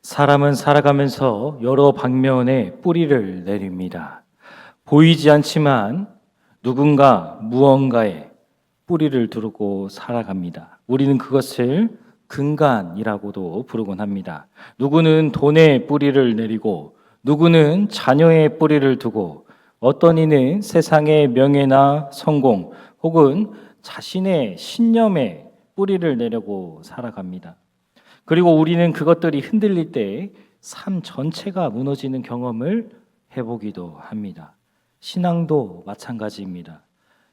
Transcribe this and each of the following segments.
사람은 살아가면서 여러 방면에 뿌리를 내립니다. 보이지 않지만 누군가 무언가에 뿌리를 두르고 살아갑니다. 우리는 그것을 근간이라고도 부르곤 합니다. 누구는 돈에 뿌리를 내리고 누구는 자녀의 뿌리를 두고 어떤 이는 세상의 명예나 성공 혹은 자신의 신념에 뿌리를 내려고 살아갑니다. 그리고 우리는 그것들이 흔들릴 때 삶 전체가 무너지는 경험을 해보기도 합니다. 신앙도 마찬가지입니다.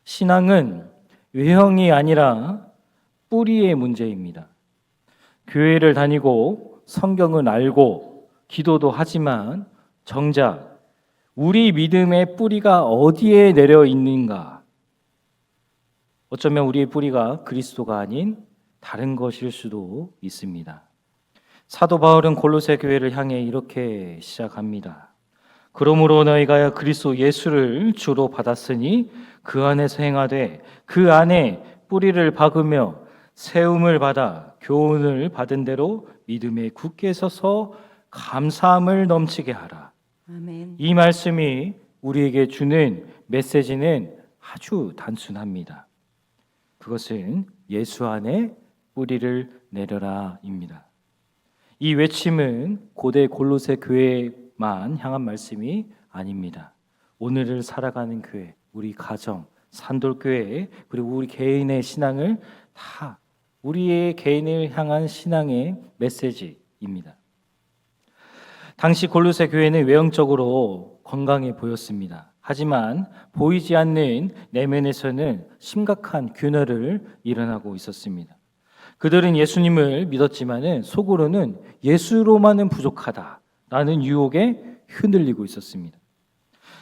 신앙은 외형이 아니라 뿌리의 문제입니다. 교회를 다니고 성경을 알고 기도도 하지만 정작 우리 믿음의 뿌리가 어디에 내려 있는가? 어쩌면 우리의 뿌리가 그리스도가 아닌 다른 것일 수도 있습니다. 사도 바울은 골로새 교회를 향해 이렇게 시작합니다. 그러므로 너희가 그리스도 예수를 주로 받았으니 그 안에서 행하되 그 안에 뿌리를 박으며 세움을 받아 교훈을 받은 대로 믿음에 굳게 서서 감사함을 넘치게 하라. 아멘. 이 말씀이 우리에게 주는 메시지는 아주 단순합니다. 그것은 예수 안에 뿌리를 내려라입니다. 이 외침은 고대 골로새 교회만 향한 말씀이 아닙니다. 오늘을 살아가는 교회, 우리 가정, 산돌교회, 그리고 우리 개인의 신앙을 다 우리의 개인을 향한 신앙의 메시지입니다. 당시 골로새 교회는 외형적으로 건강해 보였습니다. 하지만 보이지 않는 내면에서는 심각한 균열을 일어나고 있었습니다. 그들은 예수님을 믿었지만 속으로는 예수로만은 부족하다라는 유혹에 흔들리고 있었습니다.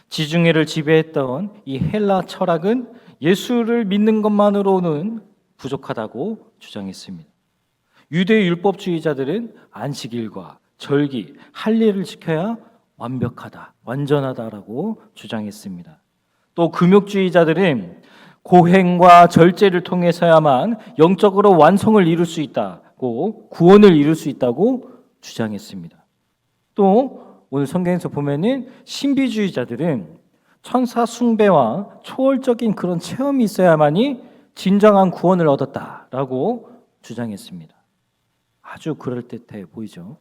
지중해를 지배했던 이 헬라 철학은 예수를 믿는 것만으로는 부족하다고 주장했습니다. 유대 율법주의자들은 안식일과 절기, 할례를 지켜야 완벽하다, 완전하다라고 주장했습니다. 또 금욕주의자들은 고행과 절제를 통해서야만 영적으로 완성을 이룰 수 있다고, 구원을 이룰 수 있다고 주장했습니다. 또 오늘 성경에서 보면은 신비주의자들은 천사 숭배와 초월적인 그런 체험이 있어야만이 진정한 구원을 얻었다라고 주장했습니다. 아주 그럴듯해 보이죠?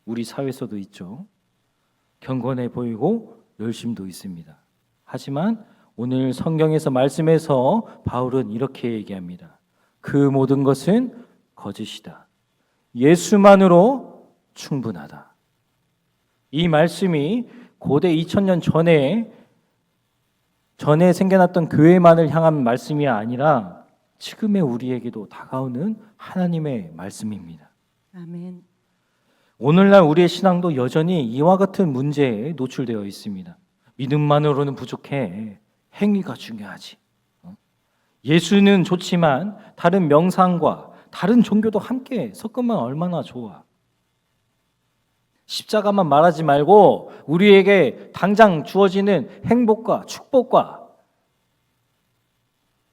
우리 사회에서도 있죠. 경건해 보이고 열심도 있습니다. 하지만 오늘 성경에서 말씀에서 바울은 이렇게 얘기합니다. 그 모든 것은 거짓이다. 예수만으로 충분하다. 이 말씀이 고대 2000년 전에 생겨났던 교회만을 향한 말씀이 아니라 지금의 우리에게도 다가오는 하나님의 말씀입니다. 아멘. 오늘날 우리의 신앙도 여전히 이와 같은 문제에 노출되어 있습니다. 믿음만으로는 부족해. 행위가 중요하지. 예수는 좋지만 다른 명상과 다른 종교도 함께 섞으면 얼마나 좋아. 십자가만 말하지 말고 우리에게 당장 주어지는 행복과 축복과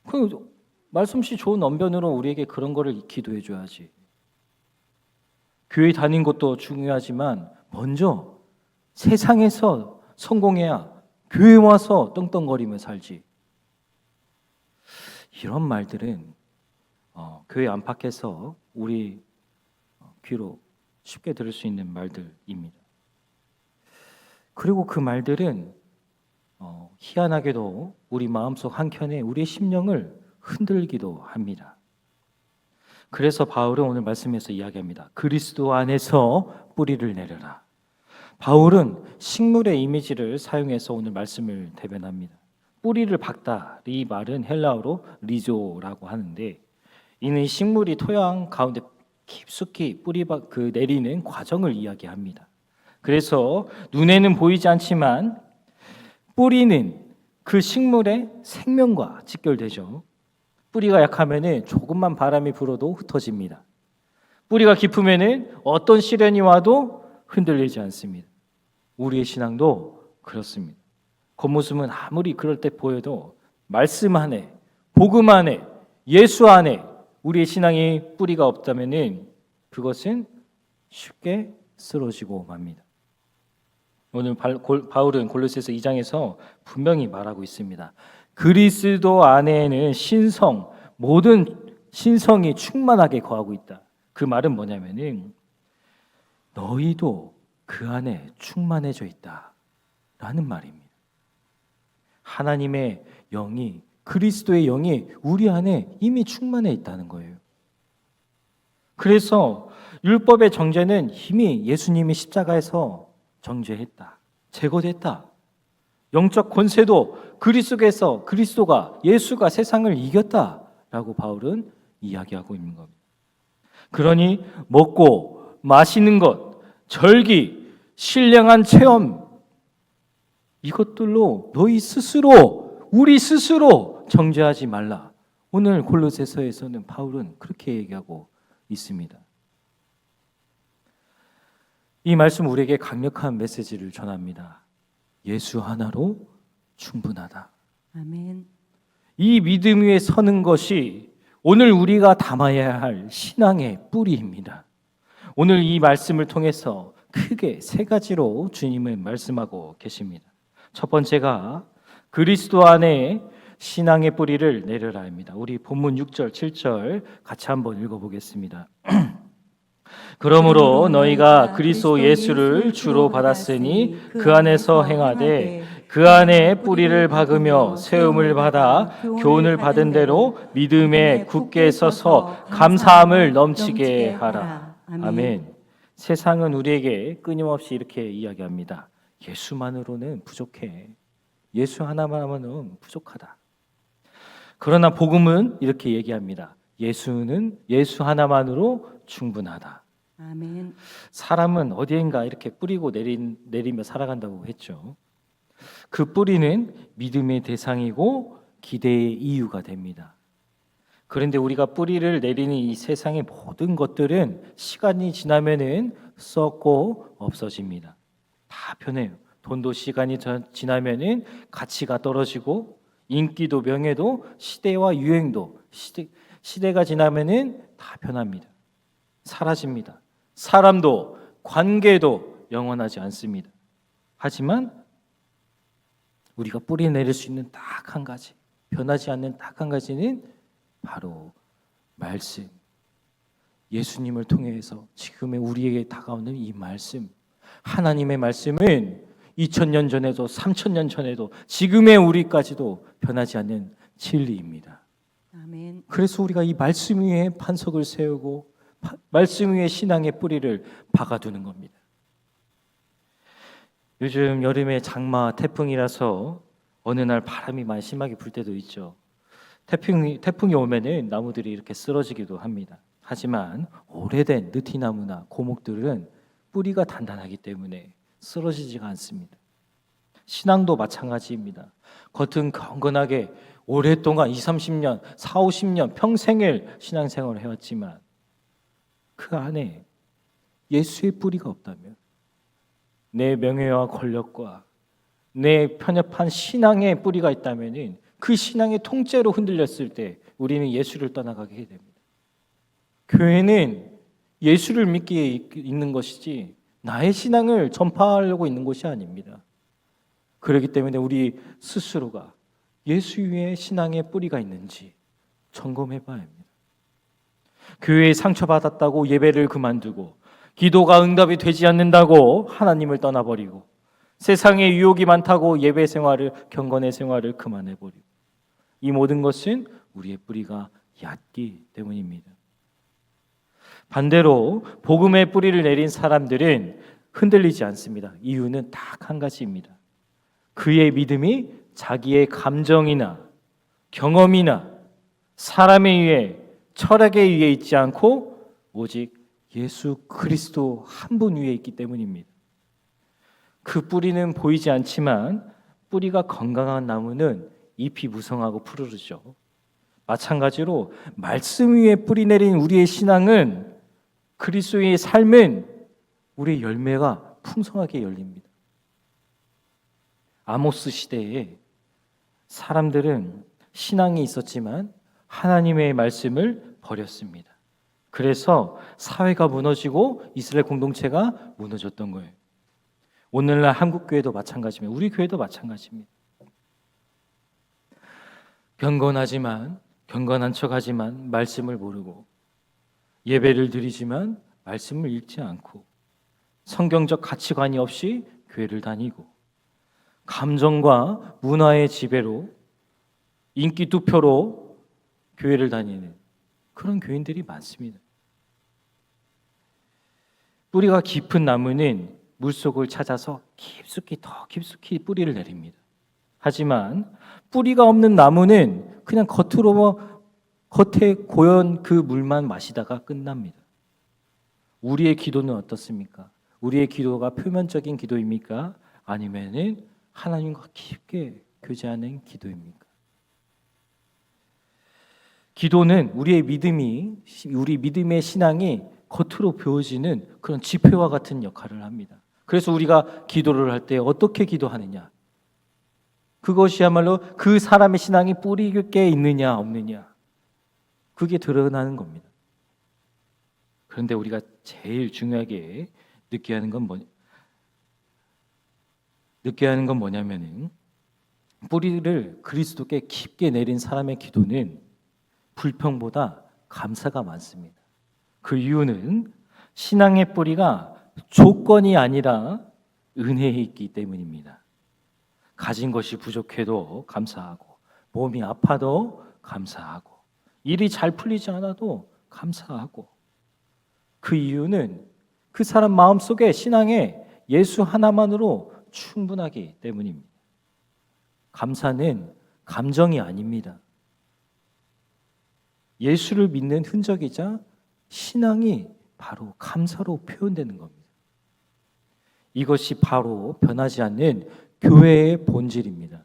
그 말씀씨 좋은 언변으로 우리에게 그런 거를 기도해 줘야지. 교회 다닌 것도 중요하지만 먼저 세상에서 성공해야 교회 와서 떵떵거리며 살지. 이런 말들은 교회 안팎에서 우리 귀로 쉽게 들을 수 있는 말들입니다. 그리고 그 말들은 희한하게도 우리 마음속 한켠에 우리의 심령을 흔들기도 합니다. 그래서 바울은 오늘 말씀에서 이야기합니다. 그리스도 안에서 뿌리를 내려라. 바울은 식물의 이미지를 사용해서 오늘 말씀을 대변합니다. 뿌리를 박다, 이 말은 헬라어로 리조라고 하는데 이는 식물이 토양 가운데 깊숙이 내리는 과정을 이야기합니다. 그래서 눈에는 보이지 않지만 뿌리는 그 식물의 생명과 직결되죠. 뿌리가 약하면 조금만 바람이 불어도 흩어집니다. 뿌리가 깊으면 어떤 시련이 와도 흔들리지 않습니다. 우리의 신앙도 그렇습니다. 겉모습은 아무리 그럴 때 보여도 말씀 안에, 복음 안에, 예수 안에 우리의 신앙이 뿌리가 없다면 그것은 쉽게 쓰러지고 맙니다. 오늘 바울은 골로새서 2장에서 분명히 말하고 있습니다. 그리스도 안에는 신성, 모든 신성이 충만하게 거하고 있다. 그 말은 뭐냐면은 너희도 그 안에 충만해져 있다라는 말입니다. 하나님의 영이, 그리스도의 영이 우리 안에 이미 충만해 있다는 거예요. 그래서 율법의 정죄는 이미 예수님이 십자가에서 정죄했다, 제거됐다. 영적 권세도 그리스도가, 예수가 세상을 이겼다라고 바울은 이야기하고 있는 겁니다. 그러니 먹고 마시는 것, 절기, 신령한 체험, 이것들로 우리 스스로 정죄하지 말라. 오늘 골로새서에서는 바울은 그렇게 얘기하고 있습니다. 이 말씀 우리에게 강력한 메시지를 전합니다. 예수 하나로 충분하다. 아멘. 이 믿음 위에 서는 것이 오늘 우리가 담아야 할 신앙의 뿌리입니다. 오늘 이 말씀을 통해서 크게 세 가지로 주님은 말씀하고 계십니다. 첫 번째가 그리스도 안에 신앙의 뿌리를 내려라입니다. 우리 본문 6절, 7절 같이 한번 읽어보겠습니다. 그러므로 너희가 그리스도 예수를 주로 받았으니 그 안에서 행하되 그 안에 뿌리를 박으며 세움을 받아 교훈을 받은 대로 믿음에 굳게 서서 감사함을 넘치게 하라. 아멘. 세상은 우리에게 끊임없이 이렇게 이야기합니다. 예수만으로는 부족해. 예수 하나만으로는 부족하다. 그러나 복음은 이렇게 얘기합니다. 예수 하나만으로 충분하다. 아멘. 사람은 어디엔가 이렇게 뿌리고 내리며 살아간다고 했죠. 그 뿌리는 믿음의 대상이고 기대의 이유가 됩니다. 그런데 우리가 뿌리를 내리는 이 세상의 모든 것들은 시간이 지나면은 썩고 없어집니다. 다 변해요. 돈도 시간이 지나면은 가치가 떨어지고 인기도 명예도 시대와 유행도 시대가 지나면은 다 변합니다. 사라집니다. 사람도 관계도 영원하지 않습니다. 하지만 우리가 뿌리 내릴 수 있는 딱 한 가지, 변하지 않는 딱 한 가지는 바로 말씀. 예수님을 통해서 지금의 우리에게 다가오는 이 말씀. 하나님의 말씀은 2000년 전에도 3000년 전에도 지금의 우리까지도 변하지 않는 진리입니다. 아멘. 그래서 우리가 이 말씀 위에 반석을 세우고 말씀 위에 신앙의 뿌리를 박아두는 겁니다. 요즘 여름에 장마 태풍이라서 어느 날 바람이 많이 심하게 불 때도 있죠. 태풍이 오면은 나무들이 이렇게 쓰러지기도 합니다. 하지만 오래된 느티나무나 고목들은 뿌리가 단단하기 때문에 쓰러지지가 않습니다. 신앙도 마찬가지입니다. 겉은 경건하게 오랫동안 20, 30년, 40, 50년 평생을 신앙생활을 해왔지만 그 안에 예수의 뿌리가 없다면 내 명예와 권력과 내 편협한 신앙의 뿌리가 있다면 그 신앙의 통째로 흔들렸을 때 우리는 예수를 떠나가게 됩니다. 교회는 예수를 믿기에 있는 것이지 나의 신앙을 전파하려고 있는 것이 아닙니다. 그렇기 때문에 우리 스스로가 예수 위에 신앙의 뿌리가 있는지 점검해 봐야 합니다. 교회에 상처받았다고 예배를 그만두고 기도가 응답이 되지 않는다고 하나님을 떠나버리고 세상에 유혹이 많다고 예배 생활을, 경건의 생활을 그만해버리고 이 모든 것은 우리의 뿌리가 얕기 때문입니다. 반대로 복음의 뿌리를 내린 사람들은 흔들리지 않습니다. 이유는 딱 한 가지입니다. 그의 믿음이 자기의 감정이나 경험이나 사람에 의해 철학에 의해 있지 않고 오직 예수 그리스도 한 분 위에 있기 때문입니다. 그 뿌리는 보이지 않지만 뿌리가 건강한 나무는 잎이 무성하고 푸르르죠. 마찬가지로 말씀 위에 뿌리 내린 우리의 신앙은 그리스도의 삶은 우리의 열매가 풍성하게 열립니다. 아모스 시대에 사람들은 신앙이 있었지만 하나님의 말씀을 버렸습니다. 그래서 사회가 무너지고 이스라엘 공동체가 무너졌던 거예요. 오늘날 한국 교회도 마찬가지입니다. 우리 교회도 마찬가지입니다. 경건한 척하지만 말씀을 모르고, 예배를 드리지만 말씀을 읽지 않고, 성경적 가치관이 없이 교회를 다니고, 감정과 문화의 지배로, 인기 투표로 교회를 다니는 그런 교인들이 많습니다. 뿌리가 깊은 나무는 물속을 찾아서 더 깊숙이 뿌리를 내립니다. 하지만 뿌리가 없는 나무는 그냥 겉에 고연 그 물만 마시다가 끝납니다. 우리의 기도는 어떻습니까? 우리의 기도가 표면적인 기도입니까? 아니면은 하나님과 깊게 교제하는 기도입니까? 기도는 우리 믿음의 신앙이 겉으로 보여지는 그런 지표와 같은 역할을 합니다. 그래서 우리가 기도를 할 때 어떻게 기도하느냐? 그것이야말로 그 사람의 신앙이 뿌리 깊게 있느냐 없느냐, 그게 드러나는 겁니다. 그런데 우리가 제일 중요하게 느껴야 하는 건 뭐냐면은, 뿌리를 그리스도께 깊게 내린 사람의 기도는 불평보다 감사가 많습니다. 그 이유는 신앙의 뿌리가 조건이 아니라 은혜에 있기 때문입니다. 가진 것이 부족해도 감사하고, 몸이 아파도 감사하고, 일이 잘 풀리지 않아도 감사하고, 그 이유는 그 사람 마음속에 신앙에 예수 하나만으로 충분하기 때문입니다. 감사는 감정이 아닙니다. 예수를 믿는 흔적이자 신앙이 바로 감사로 표현되는 겁니다. 이것이 바로 변하지 않는 교회의 본질입니다.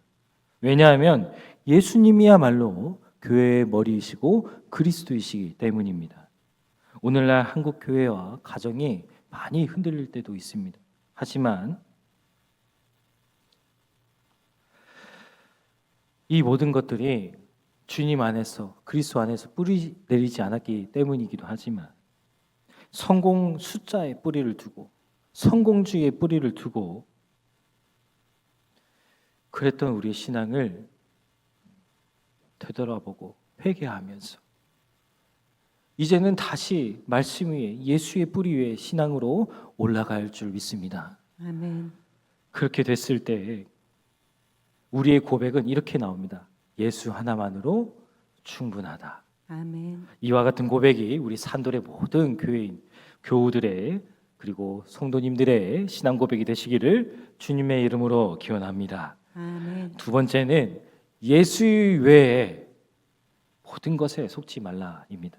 왜냐하면 예수님이야말로 교회의 머리이시고 그리스도이시기 때문입니다. 오늘날 한국 교회와 가정이 많이 흔들릴 때도 있습니다. 하지만 이 모든 것들이 주님 안에서, 그리스도 안에서 뿌리 내리지 않았기 때문이기도 하지만, 성공 숫자에 뿌리를 두고, 성공주의에 뿌리를 두고 그랬던 우리의 신앙을 되돌아보고 회개하면서 이제는 다시 말씀 위에, 예수의 뿌리 위에 신앙으로 올라갈 줄 믿습니다. 아멘. 그렇게 됐을 때 우리의 고백은 이렇게 나옵니다. 예수 하나만으로 충분하다. 아멘. 이와 같은 고백이 우리 산돌의 모든 교회인, 교우들의, 그리고 성도님들의 신앙 고백이 되시기를 주님의 이름으로 기원합니다. 아멘. 두 번째는 예수 외에 모든 것에 속지 말라입니다.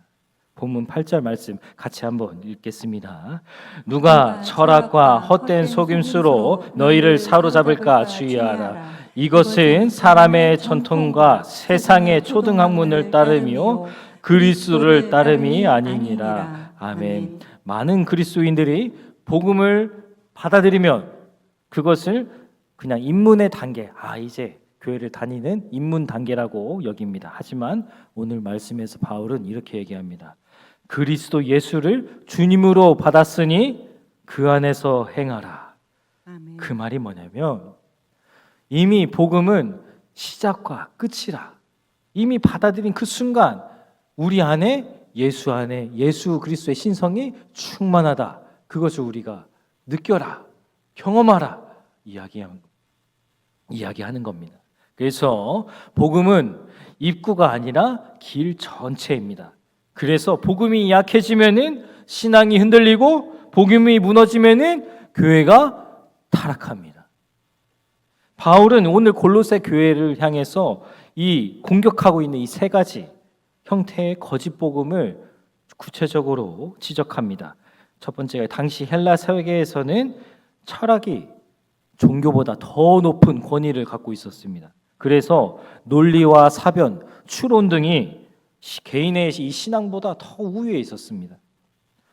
본문 8절 말씀 같이 한번 읽겠습니다. 누가 철학과 헛된 속임수로 너희를 사로잡을까 주의하라. 이것은 사람의 전통과 세상의 초등학문을 따르며 그리스도를 따름이 아니니라. 아멘. 많은 그리스도인들이 복음을 받아들이면 그것을 그냥 입문의 단계, 이제 교회를 다니는 입문 단계라고 여깁니다. 하지만 오늘 말씀에서 바울은 이렇게 얘기합니다. 그리스도 예수를 주님으로 받았으니 그 안에서 행하라. 아멘. 그 말이 뭐냐면, 이미 복음은 시작과 끝이라. 이미 받아들인 그 순간 우리 안에 예수 그리스도의 신성이 충만하다. 그것을 우리가 느껴라, 경험하라, 이야기하는 겁니다. 그래서 복음은 입구가 아니라 길 전체입니다. 그래서 복음이 약해지면은 신앙이 흔들리고, 복음이 무너지면은 교회가 타락합니다. 바울은 오늘 골로새 교회를 향해서 이 공격하고 있는 이 세 가지 형태의 거짓 복음을 구체적으로 지적합니다. 첫 번째가, 당시 헬라 세계에서는 철학이 종교보다 더 높은 권위를 갖고 있었습니다. 그래서 논리와 사변, 추론 등이 개인의 이 신앙보다 더 우위에 있었습니다.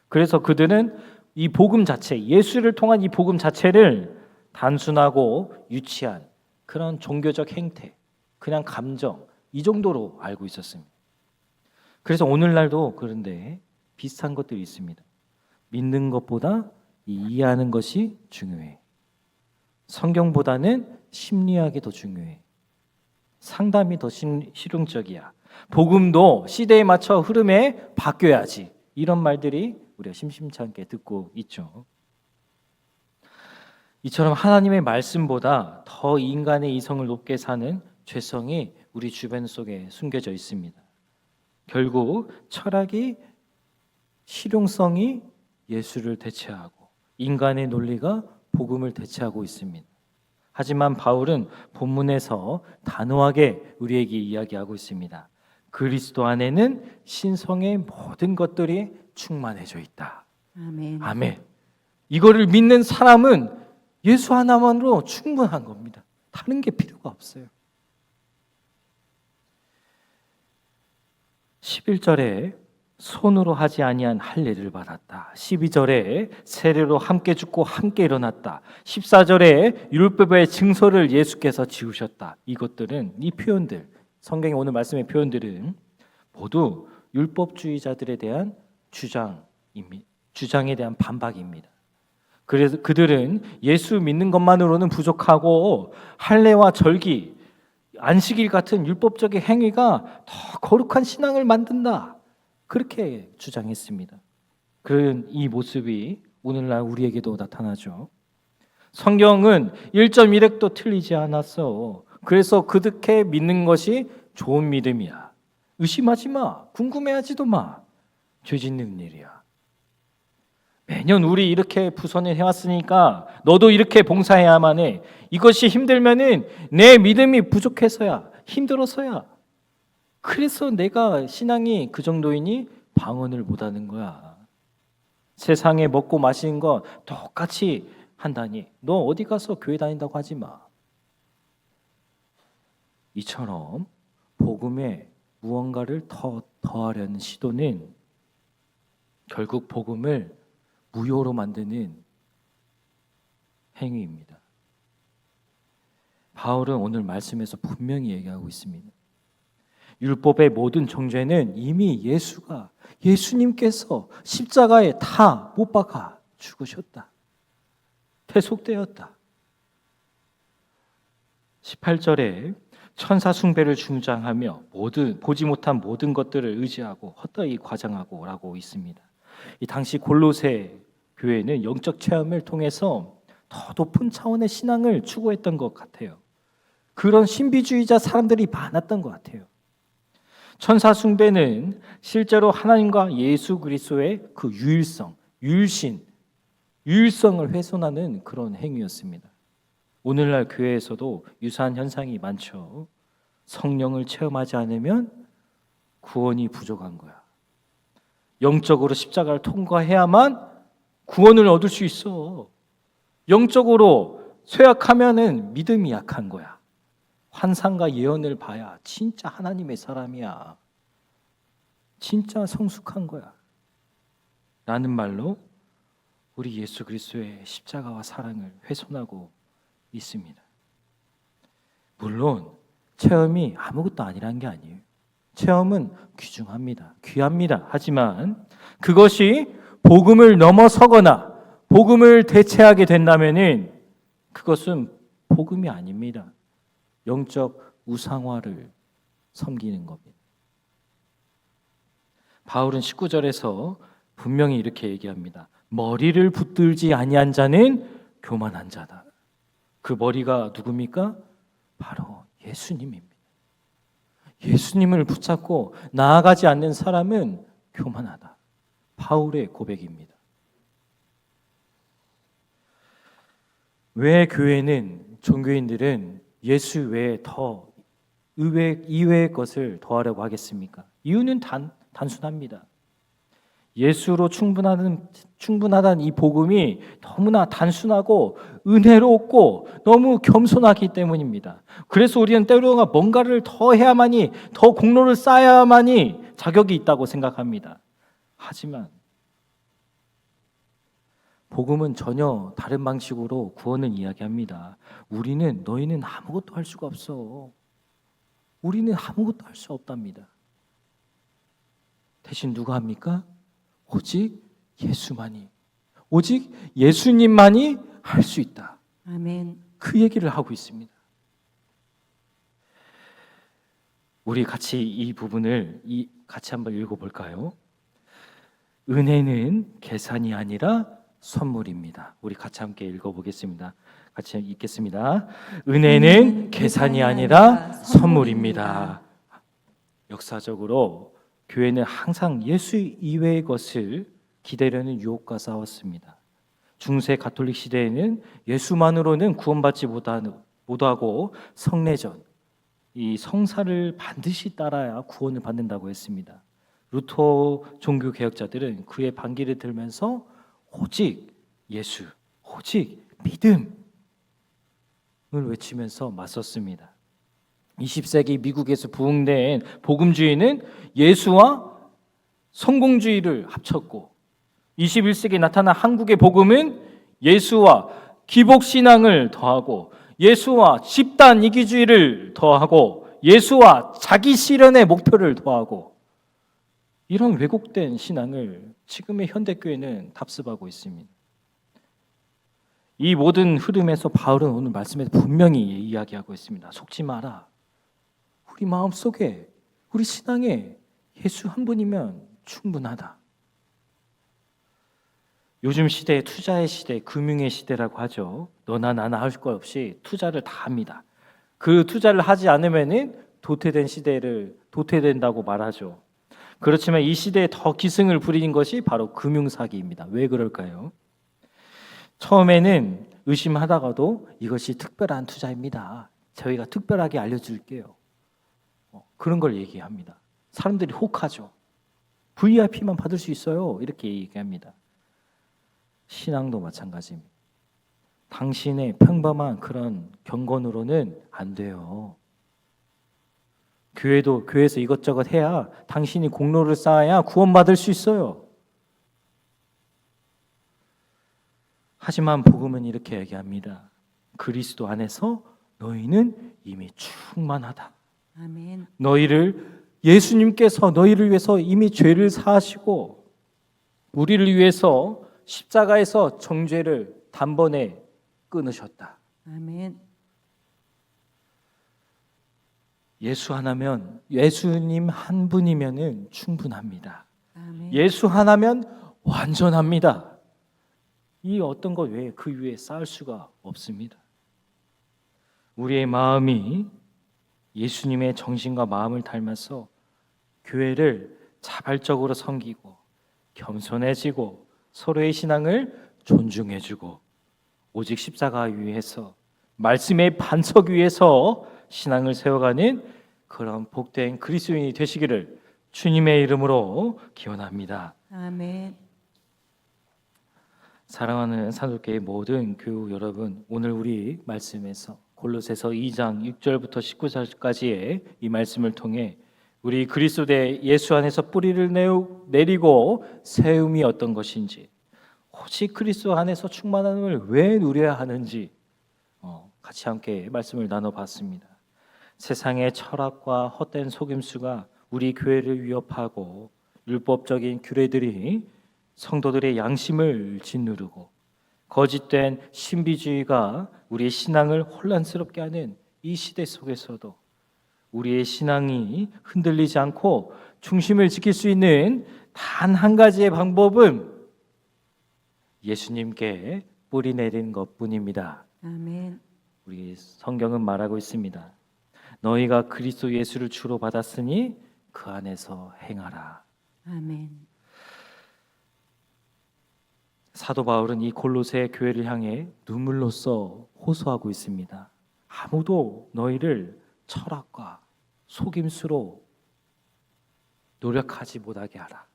그래서 그들은 이 복음 자체, 예수를 통한 이 복음 자체를 단순하고 유치한 그런 종교적 행태, 그냥 감정, 이 정도로 알고 있었습니다. 그래서 오늘날도 그런데 비슷한 것들이 있습니다. 믿는 것보다 이해하는 것이 중요해. 성경보다는 심리학이 더 중요해. 상담이 더 실용적이야. 복음도 시대에 맞춰 흐름에 바뀌어야지. 이런 말들이 우리가 심심치 않게 듣고 있죠. 이처럼 하나님의 말씀보다 더 인간의 이성을 높게 사는 죄성이 우리 주변 속에 숨겨져 있습니다. 결국 철학이 실용성이 예수를 대체하고 인간의 논리가 복음을 대체하고 있습니다. 하지만 바울은 본문에서 단호하게 우리에게 이야기하고 있습니다. 그리스도 안에는 신성의 모든 것들이 충만해져 있다. 아멘. 아멘. 이거를 믿는 사람은 예수 하나만으로 충분한 겁니다. 다른 게 필요가 없어요. 11절에 손으로 하지 아니한 할례를 받았다. 12절에 세례로 함께 죽고 함께 일어났다. 14절에 율법의 증서를 예수께서 지우셨다. 이것들은 이 표현들, 성경의 오늘 말씀의 표현들은 모두 율법주의자들에 대한 주장에 대한 반박입니다. 그래서 그들은 예수 믿는 것만으로는 부족하고 할례와 절기, 안식일 같은 율법적인 행위가 더 거룩한 신앙을 만든다. 그렇게 주장했습니다. 그런 이 모습이 오늘날 우리에게도 나타나죠. 성경은 1.1획도 틀리지 않았어. 그래서 그렇게 믿는 것이 좋은 믿음이야. 의심하지 마. 궁금해하지도 마. 죄 짓는 일이야. 매년 우리 이렇게 부선을 해왔으니까 너도 이렇게 봉사해야만 해. 이것이 힘들면은 내 믿음이 부족해서야, 힘들어서야. 그래서 내가 신앙이 그 정도이니 방언을 못하는 거야. 세상에 먹고 마시는 거 똑같이 한다니 너 어디 가서 교회 다닌다고 하지 마. 이처럼 복음에 무언가를 더 더하려는 시도는 결국 복음을 무효로 만드는 행위입니다. 바울은 오늘 말씀에서 분명히 얘기하고 있습니다. 율법의 모든 정죄는 이미 예수님께서 십자가에 다 못 박아 죽으셨다. 대속되었다. 18절에 천사 숭배를 주장하며 보지 못한 모든 것들을 의지하고 헛되이 과장하고 라고 있습니다. 이 당시 골로새 교회는 영적 체험을 통해서 더 높은 차원의 신앙을 추구했던 것 같아요. 그런 신비주의자 사람들이 많았던 것 같아요. 천사 숭배는 실제로 하나님과 예수 그리스도의 그 유일성을 훼손하는 그런 행위였습니다. 오늘날 교회에서도 유사한 현상이 많죠. 성령을 체험하지 않으면 구원이 부족한 거야. 영적으로 십자가를 통과해야만 구원을 얻을 수 있어. 영적으로 쇠약하면은 믿음이 약한 거야. 환상과 예언을 봐야 진짜 하나님의 사람이야. 진짜 성숙한 거야. 라는 말로 우리 예수 그리스도의 십자가와 사랑을 훼손하고 있습니다. 물론 체험이 아무것도 아니라는 게 아니에요. 체험은 귀합니다. 하지만 그것이 복음을 넘어서거나 복음을 대체하게 된다면은 그것은 복음이 아닙니다. 영적 우상화를 섬기는 겁니다. 바울은 19절에서 분명히 이렇게 얘기합니다. 머리를 붙들지 아니한 자는 교만한 자다. 그 머리가 누굽니까? 바로 예수님입니다. 예수님을 붙잡고 나아가지 않는 사람은 교만하다. 바울의 고백입니다. 왜 교회는 종교인들은 예수 외에 더 이외의 것을 더하려고 하겠습니까? 이유는 단순합니다. 예수로 충분하다는 이 복음이 너무나 단순하고 은혜롭고 너무 겸손하기 때문입니다. 그래서 우리는 때로가 뭔가를 더 해야만이, 더 공로를 쌓아야만이 자격이 있다고 생각합니다. 하지만 복음은 전혀 다른 방식으로 구원을 이야기합니다. 너희는 아무것도 할 수가 없어. 우리는 아무것도 할 수 없답니다. 대신 누가 합니까? 오직 예수만이, 오직 예수님만이 할 수 있다. 아멘. 그 얘기를 하고 있습니다. 우리 같이 이 부분을 같이 한번 읽어볼까요? 은혜는 계산이 아니라 선물입니다. 우리 같이 함께 읽어보겠습니다. 같이 읽겠습니다. 은혜는 계산이 아니라 선물입니다. 역사적으로 교회는 항상 예수 이외의 것을 기대려는 유혹과 싸웠습니다. 중세 가톨릭 시대에는 예수만으로는 구원받지 못하고 성례전, 이 성사를 반드시 따라야 구원을 받는다고 했습니다. 루터 종교 개혁자들은 그의 반기를 들면서 오직 예수, 오직 믿음을 외치면서 맞섰습니다. 20세기 미국에서 부흥된 복음주의는 예수와 성공주의를 합쳤고, 21세기에 나타난 한국의 복음은 예수와 기복신앙을 더하고, 예수와 집단 이기주의를 더하고, 예수와 자기 실현의 목표를 더하고, 이런 왜곡된 신앙을 지금의 현대교회는 답습하고 있습니다. 이 모든 흐름에서 바울은 오늘 말씀에서 분명히 이야기하고 있습니다. 속지 마라. 우리 마음속에, 우리 신앙에 예수 한 분이면 충분하다. 요즘 시대에 투자의 시대, 금융의 시대라고 하죠. 너나 나나 할 것 없이 투자를 다 합니다. 그 투자를 하지 않으면 도태된다고 말하죠. 그렇지만 이 시대에 더 기승을 부리는 것이 바로 금융사기입니다. 왜 그럴까요? 처음에는 의심하다가도 이것이 특별한 투자입니다. 저희가 특별하게 알려줄게요. 그런 걸 얘기합니다. 사람들이 혹하죠. VIP만 받을 수 있어요. 이렇게 얘기합니다. 신앙도 마찬가지입니다. 당신의 평범한 그런 경건으로는 안 돼요. 교회에서 이것저것 해야, 당신이 공로를 쌓아야 구원받을 수 있어요. 하지만 복음은 이렇게 얘기합니다. 그리스도 안에서 너희는 이미 충만하다. 아멘. 예수님께서 너희를 위해서 이미 죄를 사하시고 우리를 위해서 십자가에서 정죄를 단번에 끊으셨다. 아멘. 예수님 한 분이면은 충분합니다. 아멘. 예수 하나면 완전합니다. 이 어떤 것 외에 그 위에 쌓을 수가 없습니다. 우리의 마음이 예수님의 정신과 마음을 닮아서 교회를 자발적으로 섬기고 겸손해지고 서로의 신앙을 존중해주고 오직 십자가 위에서 말씀의 반석 위에서 신앙을 세워가는 그런 복된 그리스도인이 되시기를 주님의 이름으로 기원합니다. 아멘. 사랑하는 산울교회 모든 교우 여러분, 오늘 우리 말씀에서 골로새서 2장 6절부터 19절까지의 이 말씀을 통해 우리 그리스도의 예수 안에서 뿌리를 내리고 세움이 어떤 것인지, 오직 그리스도 안에서 충만함을 왜 누려야 하는지 같이 함께 말씀을 나눠봤습니다. 세상의 철학과 헛된 속임수가 우리 교회를 위협하고 율법적인 규례들이 성도들의 양심을 짓누르고 거짓된 신비주의가 우리의 신앙을 혼란스럽게 하는 이 시대 속에서도 우리의 신앙이 흔들리지 않고 중심을 지킬 수 있는 단 한 가지의 방법은 예수님께 뿌리 내리는 것뿐입니다. 아멘. 우리 성경은 말하고 있습니다. 너희가 그리스도 예수를 주로 받았으니 그 안에서 행하라. 아멘. 사도 바울은 이 골로새 교회를 향해 눈물로써 호소하고 있습니다. 아무도 너희를 철학과 속임수로 노력하지 못하게 하라.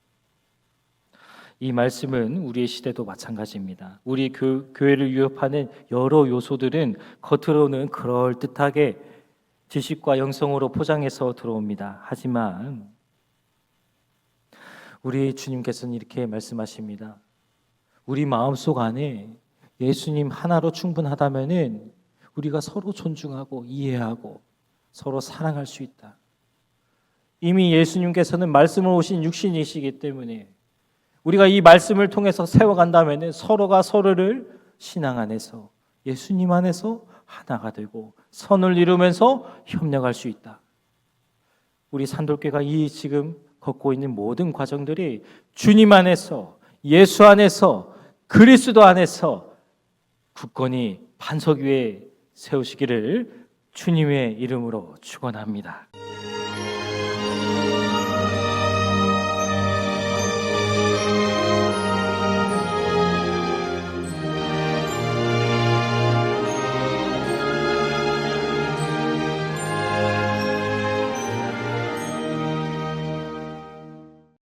이 말씀은 우리의 시대도 마찬가지입니다. 우리 교회를 위협하는 여러 요소들은 겉으로는 그럴듯하게 지식과 영성으로 포장해서 들어옵니다. 하지만 우리 주님께서는 이렇게 말씀하십니다. 우리 마음속 안에 예수님 하나로 충분하다면은 우리가 서로 존중하고 이해하고 서로 사랑할 수 있다. 이미 예수님께서는 말씀을 오신 육신이시기 때문에 우리가 이 말씀을 통해서 세워간다면 서로가 서로를 신앙 안에서 예수님 안에서 하나가 되고 선을 이루면서 협력할 수 있다. 우리 산돌교가 이 지금 걷고 있는 모든 과정들이 주님 안에서 예수 안에서 그리스도 안에서 굳건히 반석 위에 세우시기를 주님의 이름으로 축원합니다.